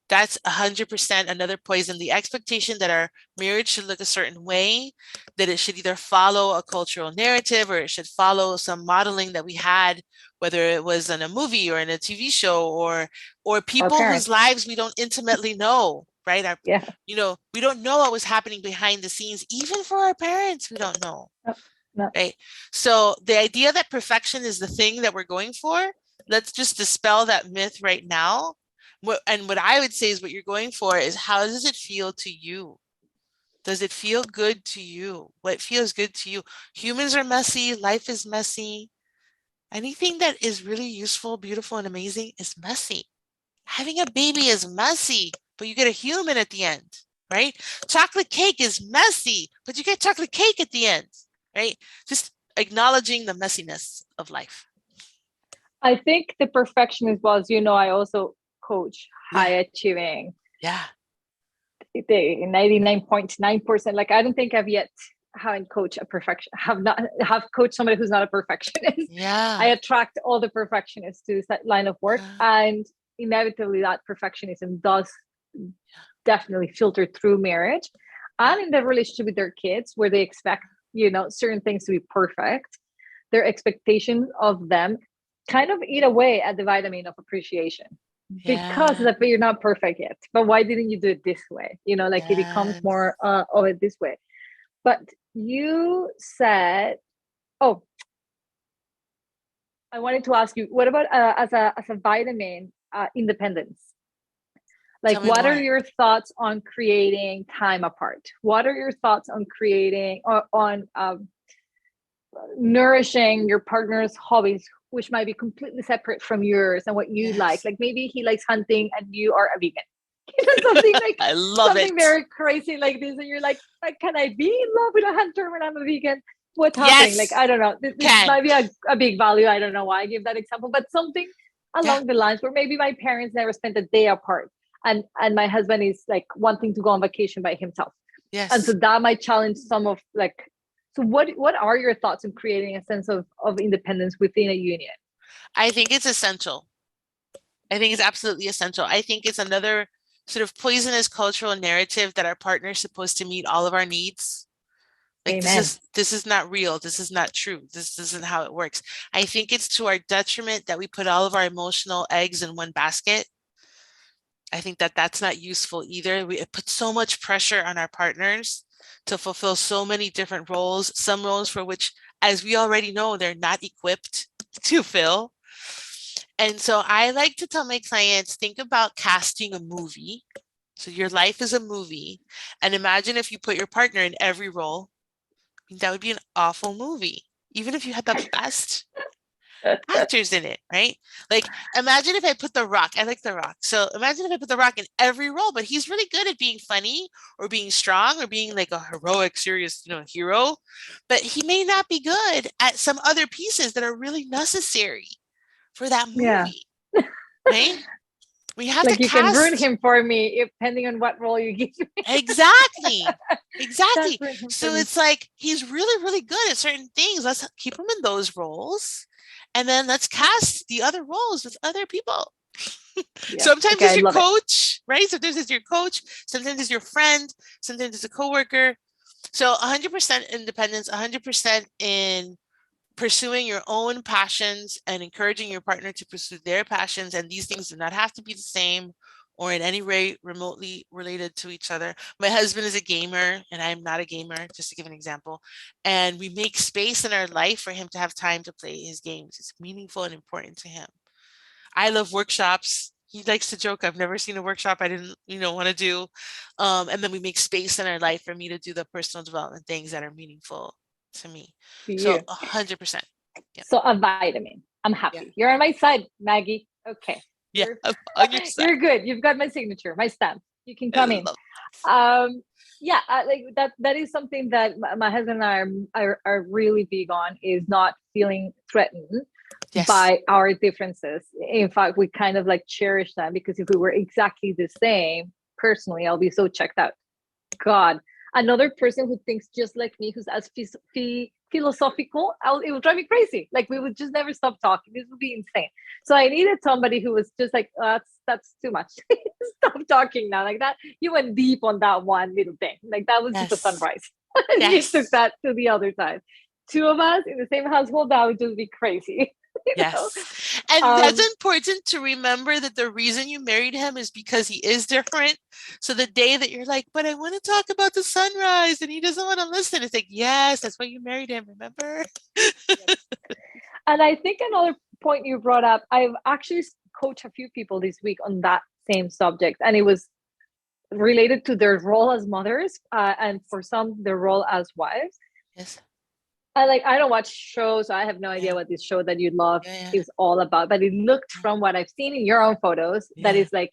That's 100% another poison. The expectation that our marriage should look a certain way, that it should either follow a cultural narrative or it should follow some modeling that we had, whether it was in a movie or in a TV show or our people whose parents. lives we don't intimately know, right? Yeah. We don't know what was happening behind the scenes, even for our parents, we don't know. No, no. Right. So the idea that perfection is the thing that we're going for, let's just dispel that myth right now. What I would say is what you're going for is, how does it feel to you? Does it feel good to you? What feels good to you? Humans are messy. Life is messy. Anything that is really useful, beautiful, and amazing is messy. Having a baby is messy, but you get a human at the end, right? Chocolate cake is messy, but you get chocolate cake at the end, right? Just acknowledging the messiness of life. I think the perfectionist was, I also coach high Yeah. achieving, Yeah. the 99.9%. Like I don't think I've yet haven't coached a perfection, have coached somebody who's not a perfectionist. I Yeah. attract all the perfectionists to that line of work, and inevitably that perfectionism does definitely filter through marriage and in the relationship with their kids, where they expect certain things to be perfect. Their expectations of them kind of eat away at the vitamin of appreciation, because Yeah. that, but you're not perfect yet, but why didn't you do it this way, like it becomes Yes. more of it this way. But you said, oh, I wanted to ask you, what about as a vitamin, independence? Tell Like, me what are more. your thoughts on creating time apart? What are your thoughts on creating or on nourishing your partner's hobbies, which might be completely separate from yours and what you like? Yes. Like maybe he likes hunting and you are a vegan. Something like I love something it. very crazy like this, and you're like, can I be in love with a hunter when I'm a vegan? What's happening? Like, Yes. I don't know. This Can. might be a big value. I don't know why I give that example, but something Yeah. along the lines where maybe my parents never spent a day apart, and my husband is like wanting to go on vacation by himself, and so Yes. that might challenge some of like. So what are your thoughts on creating a sense of independence within a union? I think it's essential. I think it's absolutely essential. I think it's another sort of poisonous cultural narrative that our partner is supposed to meet all of our needs. Like Amen. this is not real. This is not true. This isn't how it works. I think it's to our detriment that we put all of our emotional eggs in one basket. I think that that's not useful either. It puts so much pressure on our partners to fulfill so many different roles, some roles for which, as we already know, they're not equipped to fill. And so I like to tell my clients, think about casting a movie. So your life is a movie. And imagine if you put your partner in every role. I mean, that would be an awful movie, even if you had the best actors in it, right? Like, imagine if I put The Rock, I like The Rock. So imagine if I put The Rock in every role, but he's really good at being funny or being strong or being like a heroic, serious, hero. But he may not be good at some other pieces that are really necessary, for that Yeah. movie, right? We have to Like you can ruin cast. him for me, depending on what role you give me. Exactly. Can't Exactly. ruin him for So me. it's like he's really, really good at certain things. Let's keep him in those roles. And then let's cast the other roles with other people. Yes. Sometimes Okay, it's I your love it. coach, right? Sometimes it's your coach, sometimes it's your friend, sometimes it's a coworker. So 100% independence, 100% in pursuing your own passions and encouraging your partner to pursue their passions. And these things do not have to be the same or in any way remotely related to each other. My husband is a gamer and I'm not a gamer, just to give an example. And we make space in our life for him to have time to play his games. It's meaningful and important to him. I love workshops. He likes to joke, I've never seen a workshop I didn't, want to do. And then we make space in our life for me to do the personal development things that are meaningful to me. To So you. 100%. Yeah. So a vitamin. I'm Yeah. happy. You're on my side, Maggie. Okay. Yeah. You're I'm on your side. you're good. You've got my signature, my stamp. You can I come in. love. Yeah, like that is something that my husband and I are really big on, is not feeling threatened Yes. by our differences. In fact, we kind of like cherish them, because if we were exactly the same, personally, I'll be so checked out. God, another person who thinks just like me, who's as philosophical, it would drive me crazy. Like we would just never stop talking. This would be insane. So I needed somebody who was just like, oh, that's too much. Stop talking now. Like that, you went deep on that one little thing. Like that was just a Yes. sunrise. You took Yes. that to the other side. Two of us in the same household, that would just be crazy. you know? Yes. And that's Um, important to remember, that the reason you married him is because he is different. So the day that you're like, but I want to talk about the sunrise and he doesn't want to listen, it's like, yes, that's why you married him, remember? And I think another point you brought up, I've actually coached a few people this week on that same subject, and it was related to their role as mothers, and for some, their role as wives. Yes. I don't watch shows, so I have no idea Yeah. what this show that you love Yeah. is all about. But it looked, from what I've seen in your own photos, that Yeah. is like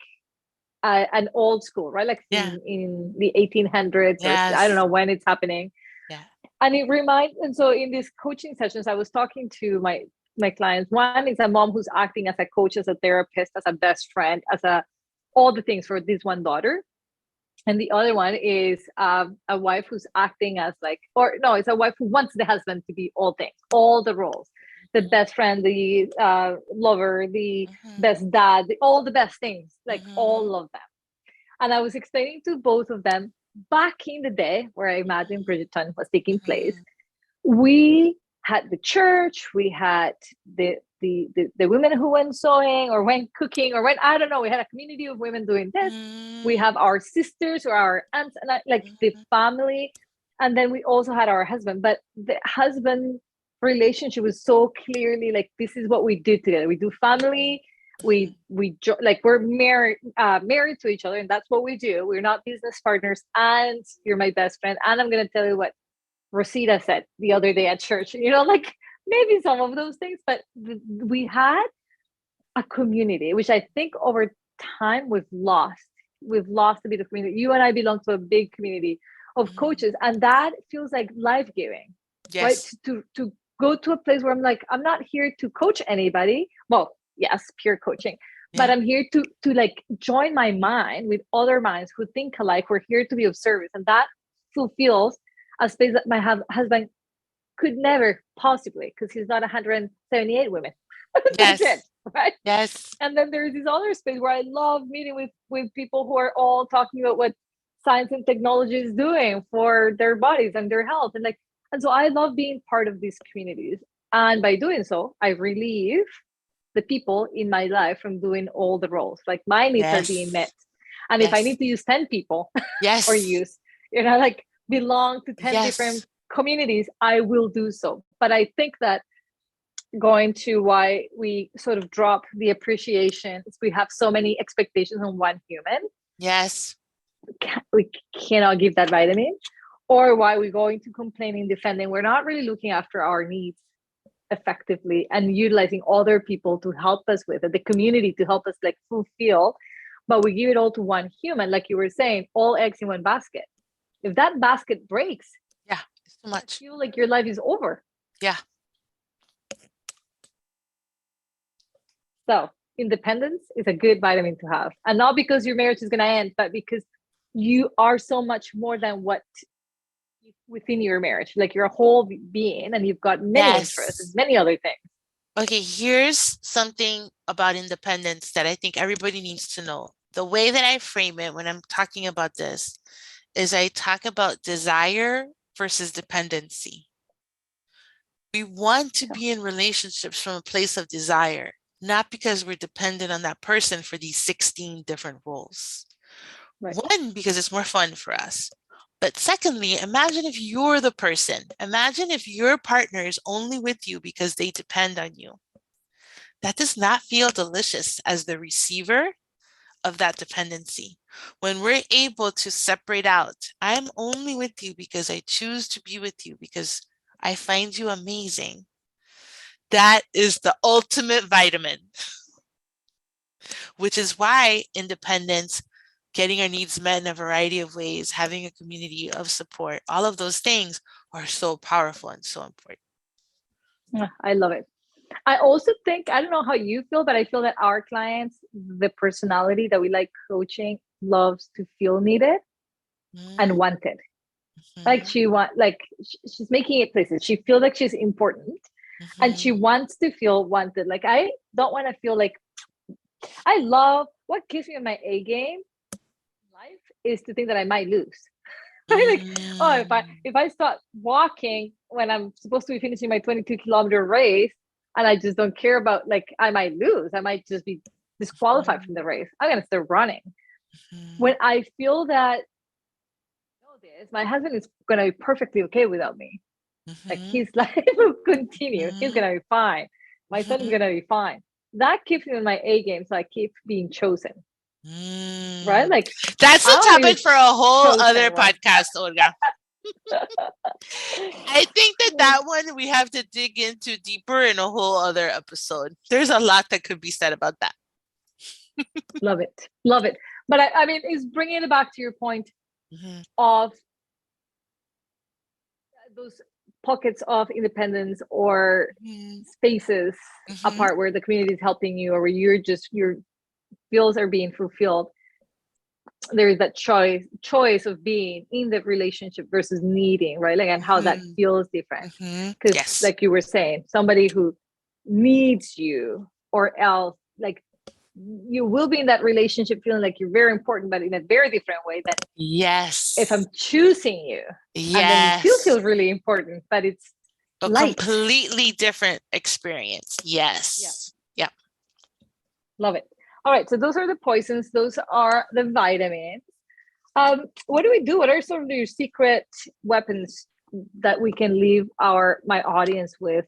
an old school, right? Like Yeah. in the 1800s, or I don't Yes. know when it's happening. Yeah. And and so in these coaching sessions, I was talking to my clients. One is a mom who's acting as a coach, as a therapist, as a best friend, as all the things for this one daughter. And the other one is a wife who's acting as like, or no, it's a wife who wants the husband to be all things, all the roles, the best friend, the lover, the Mm-hmm. best dad, all the best things, like Mm-hmm. all of them. And I was explaining to both of them, back in the day where I imagine Bridgerton was taking place, Mm-hmm. we had the church, we had the women who went sewing or went cooking or went, I don't know, we had a community of women doing this. We have our sisters or our aunts, and like the Mm-hmm. family. And then we also had our husband, but the husband relationship was so clearly like, this is what we do together. We do family. Like we're married to each other, and that's what we do. We're not business partners, and you're my best friend, and I'm going to tell you what Rosita said the other day at church, like maybe some of those things, but we had a community, which I think over time we've lost. We've lost a bit of community. You and I belong to a big community of Mm-hmm. coaches, and that feels like life giving, right? Yes. To go to a place where I'm like, I'm not here to coach anybody. Well, yes, pure coaching, but Yeah. I'm here to like join my mind with other minds who think alike. We're here to be of service, and that fulfills a space that my husband could never possibly, because he's not 178 women. That's it, Yes. right? Yes. And then there's this other space where I love meeting with people who are all talking about what science and technology is doing for their bodies and their health, and so I love being part of these communities. And by doing so, I relieve the people in my life from doing all the roles. Like my needs are being Yes. met. And if I Yes. need to use 10 people or Yes. like belong to 10 different Yes. communities, I will do so. But I think that going to why we sort of drop the appreciation is we have so many expectations on one human. Yes. We cannot give that vitamin, or why we're going to complaining, defending. We're not really looking after our needs effectively and utilizing other people to help us with it, the community to help us like fulfill, but we give it all to one human, like you were saying, all eggs in one basket. If that basket breaks, Yeah. It's too you much. feel like your life is over. Yeah. So independence is a good vitamin to have. And not because your marriage is going to end, but because you are so much more than what within your marriage. Like you're a whole being and you've got many interests and Yes. many other things. Okay, here's something about independence that I think everybody needs to know. The way that I frame it when I'm talking about this is I talk about desire versus dependency. We want to be in relationships from a place of desire, not because we're dependent on that person for these 16 different roles. Right. One, because it's more fun for us. But secondly, imagine if you're the person. Imagine if your partner is only with you because they depend on you. That does not feel delicious as the receiver of that dependency. When we're able to separate out, I'm only with you because I choose to be with you because I find you amazing. That is the ultimate vitamin, which is why independence, getting our needs met in a variety of ways, having a community of support, all of those things are so powerful and so important. I love it. I also think, I don't know how you feel, but I feel that our clients, the personality that we like coaching, loves to feel needed and wanted. Like she's making it places. She feels like she's important and she wants to feel wanted. Like I don't want to feel like I love what keeps me on my A game in life is to think that I might lose. Like, oh, if I start walking when I'm supposed to be finishing my 22-kilometer race and I just don't care about, like, I might lose. I might just be disqualified from the race. I'm gonna start running. When I feel that my husband is gonna be perfectly okay without me. Like his life will continue. He's gonna be fine. My son is gonna be fine. That keeps me in my A game, so I keep being chosen. Right? Like that's a topic for a whole other one. podcast, Olga. I think that one we have to dig into deeper in a whole other episode. There's a lot that could be said about that. Love it. Love it. But I mean, it's bringing it back to your point of those pockets of independence or spaces apart where the community is helping you or where you're just, your feels are being fulfilled. There is that choice of being in the relationship versus needing, right? Like, and how that feels different. Because like you were saying, somebody who needs you or else, like, you will be in that relationship feeling like you're very important, but in a very different way than if I'm choosing you. And then you still feel really important, but it's a completely different experience. Yes. Yeah. Love it. All right. So those are the poisons. Those are the vitamins. What do we do? What are sort of your secret weapons that we can leave my audience with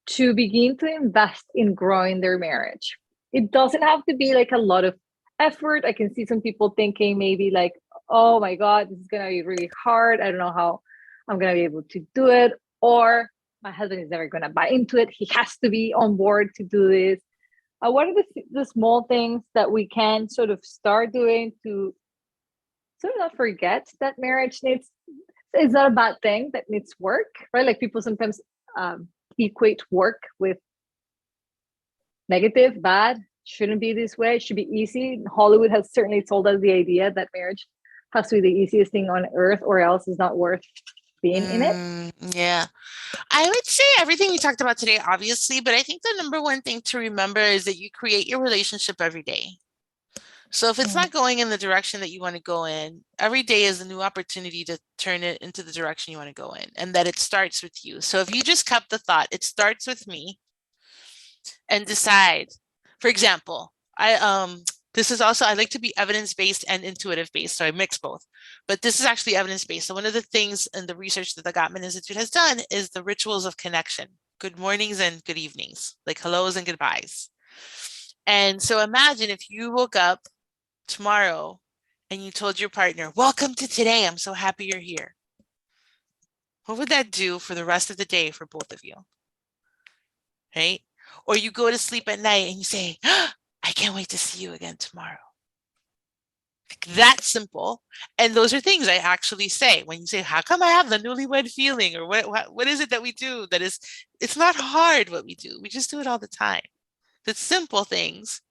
to begin to invest in growing their marriage? It doesn't have to be like a lot of effort. I can see some people thinking maybe like, oh my God, this is going to be really hard. I don't know how I'm going to be able to do it. Or my husband is never going to buy into it. He has to be on board to do this. What are the small things that we can sort of start doing to sort of not forget that marriage it's not a bad thing that needs work, right? Like people sometimes equate work with negative, bad, shouldn't be this way, it should be easy. Hollywood has certainly told us the idea that marriage has to be the easiest thing on earth or else it's not worth being in it. Yeah. I would say everything we talked about today, obviously, but I think the number one thing to remember is that you create your relationship every day. So if it's not going in the direction that you want to go in, every day is a new opportunity to turn it into the direction you want to go in, and that it starts with you. So if you just kept the thought, it starts with me, and decide, for example, this is also, I like to be evidence-based and intuitive-based, so I mix both. But this is actually evidence-based. So one of the things in the research that the Gottman Institute has done is the rituals of connection. Good mornings and good evenings, like hellos and goodbyes. And so imagine if you woke up tomorrow and you told your partner, welcome to today, I'm so happy you're here. What would that do for the rest of the day for both of you? Right? Or you go to sleep at night and you say, I can't wait to see you again tomorrow. That simple. And those are things I actually say when you say, how come I have the newlywed feeling? Or what is it that we do that is, it's not hard what we do. We just do it all the time. The simple things,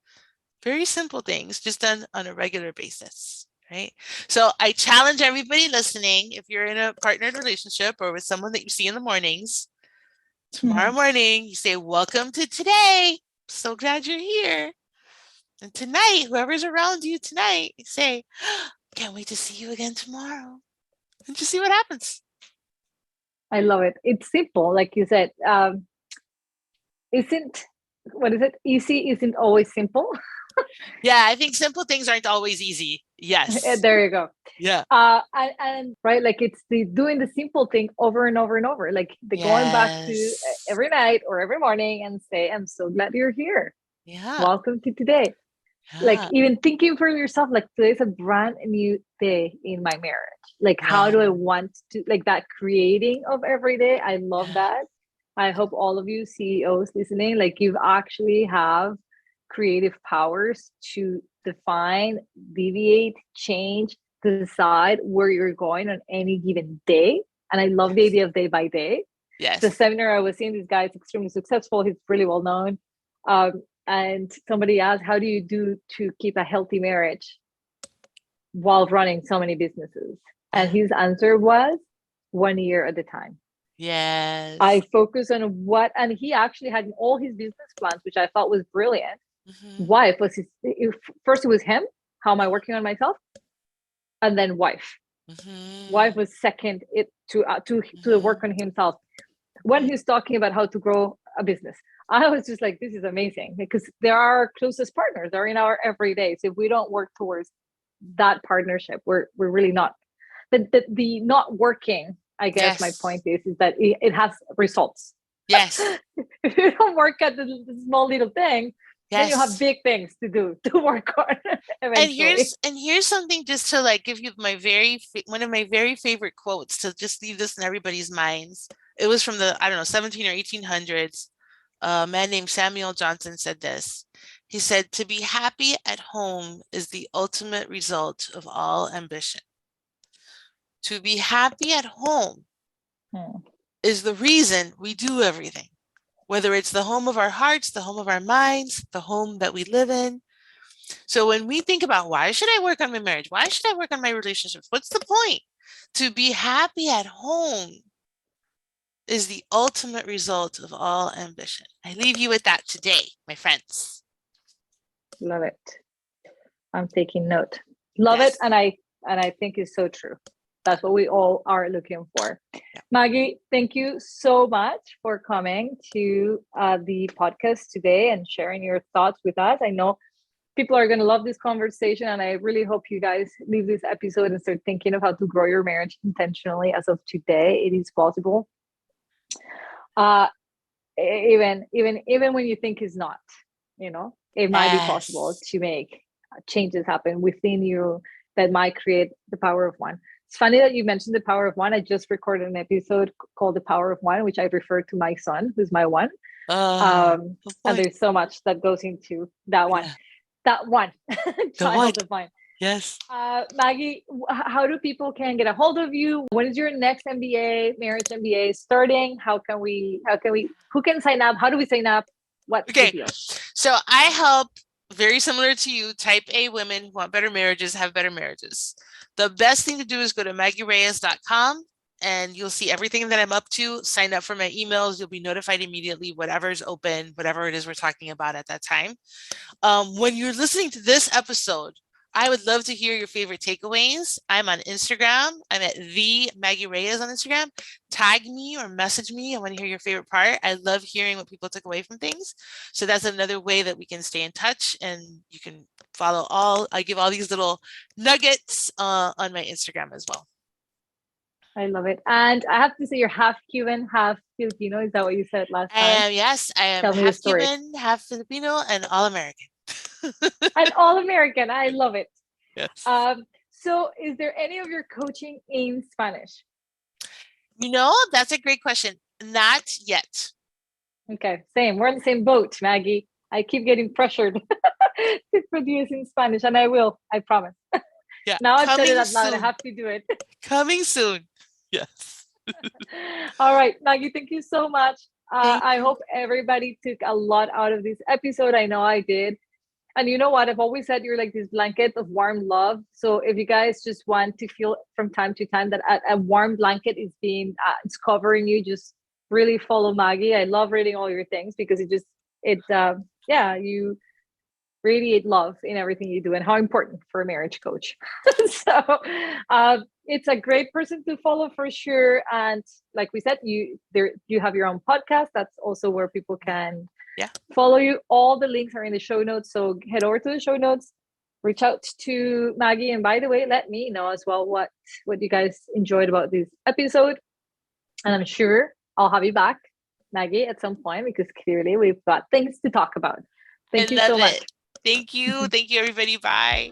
very simple things, just done on a regular basis, right? So I challenge everybody listening, if you're in a partnered relationship or with someone that you see in the mornings, tomorrow morning, you say, welcome to today. So glad you're here. And tonight, whoever's around you tonight, you say, can't wait to see you again tomorrow. And just see what happens. I love it. It's simple, like you said. Isn't what is it? Easy isn't always simple. Yeah, I think simple things aren't always easy. Yes. There you go. Yeah. And right, like it's the doing the simple thing over and over and over, like the going back to every night or every morning and say, I'm so glad you're here. Yeah. Welcome to today. Like even thinking for yourself, like today's a brand new day in my marriage. Like how do I want to, like that creating of every day? I love that. I hope all of you CEOs listening, like you actually have creative powers to define, deviate, change, decide where you're going on any given day. And I love the idea of day by day. Yes. The seminar I was in, this guy is extremely successful. He's really well known. And somebody asked, how do you do to keep a healthy marriage while running so many businesses? And his answer was 1 year at a time. Yes. I focus on what, and he actually had all his business plans, which I thought was brilliant. Wife was first it was him. How am I working on myself? And then wife. Wife was second to the work on himself. When he's talking about how to grow a business, I was just like, this is amazing, because they're our closest partners. They're in our everyday. So if we don't work towards that partnership, we're really not. But the not working, I guess my point is that it has results. Yes. If you don't work at the small little thing, then you have big things to work on eventually. And here's something just to like give you my one of my very favorite quotes to just leave this in everybody's minds. It was from the, 17 or 1800s. A man named Samuel Johnson said this. He said, to be happy at home is the ultimate result of all ambition. To be happy at home is the reason we do everything, whether it's the home of our hearts, the home of our minds, the home that we live in. So when we think about why should I work on my marriage? Why should I work on my relationships? What's the point? To be happy at home is the ultimate result of all ambition. I leave you with that today, my friends. Love it. I'm taking note. Love it. And I think it's so true. That's what we all are looking for. Maggie, thank you so much for coming to the podcast today and sharing your thoughts with us. I know people are going to love this conversation, and I really hope you guys leave this episode and start thinking of how to grow your marriage intentionally. As of today, it is possible. Even when you think it's not, it might be possible to make changes happen within you that might create the power of one. It's funny that you mentioned the power of one. I just recorded an episode called The Power of One, which I refer to my son, who's my one. And there's so much that goes into that one. That one child of mine. Yes. Maggie, how do people can get a hold of you? When is your next MBA, marriage MBA starting? Who can sign up? How do we sign up? What's the deal? So I help, very similar to you, type A women who want better marriages, have better marriages. The best thing to do is go to maggiereyes.com and you'll see everything that I'm up to. Sign up for my emails. You'll be notified immediately, whatever's open, whatever it is we're talking about at that time. When you're listening to this episode, I would love to hear your favorite takeaways. I'm on Instagram. I'm at the Maggie Reyes on Instagram. Tag me or message me. I want to hear your favorite part. I love hearing what people took away from things. So that's another way that we can stay in touch, and you can follow I give all these little nuggets on my Instagram as well. I love it. And I have to say, you're half Cuban, half Filipino. Is that what you said last time? Yes, I am half Cuban, half Filipino, and all American. And all American. I love it. Yes. So is there any of your coaching in Spanish? That's a great question. Not yet. Okay, same. We're in the same boat, Maggie. I keep getting pressured to produce in Spanish, and I will. I promise. Yeah. Now I've said it out loud. I have to do it. Coming soon. Yes. All right, Maggie, thank you so much. Thank I you. hope everybody took a lot out of this episode. I know I did. And you know what? I've always said you're like this blanket of warm love. So if you guys just want to feel from time to time that a warm blanket is being, it's covering you, just really follow Maggie. I love reading all your things because yeah, you radiate love in everything you do and how important for a marriage coach. So it's a great person to follow for sure. And like we said, you have your own podcast. That's also where people can Yeah. follow you. All the links are in the show notes. So head over to the show notes, reach out to Maggie. And by the way, let me know as well what you guys enjoyed about this episode. And I'm sure I'll have you back, Maggie, at some point because clearly we've got things to talk about. I Thank you love so much. it. Thank you. Thank you, everybody. Bye.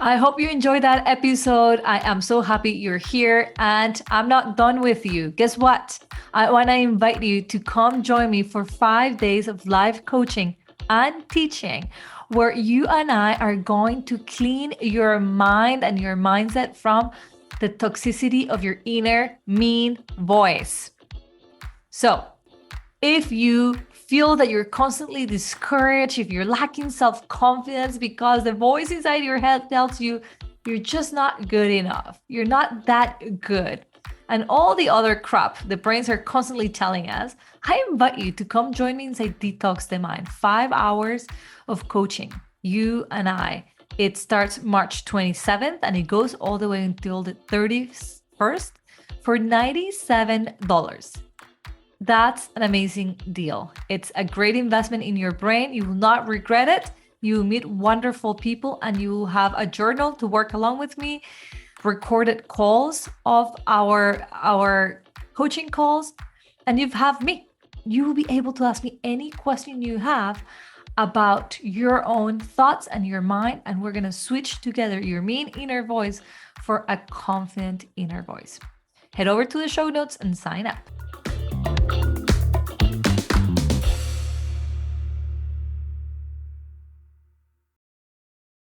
I hope you enjoyed that episode. I am so happy you're here and I'm not done with you. Guess what? I want to invite you to come join me for 5 days of live coaching and teaching where you and I are going to clean your mind and your mindset from the toxicity of your inner mean voice. So, if you feel that you're constantly discouraged, if you're lacking self-confidence because the voice inside your head tells you you're just not good enough, you're not that good, and all the other crap the brains are constantly telling us, I invite you to come join me inside Detox the Mind. 5 hours of coaching, you and I. It starts March 27th and it goes all the way until the 31st for $97. That's an amazing deal. It's a great investment in your brain. You will not regret it. You will meet wonderful people and you will have a journal to work along with me, recorded calls of our coaching calls, and you have me. You will be able to ask me any question you have about your own thoughts and your mind, and we're going to switch together your mean inner voice for a confident inner voice. Head over to the show notes and sign up.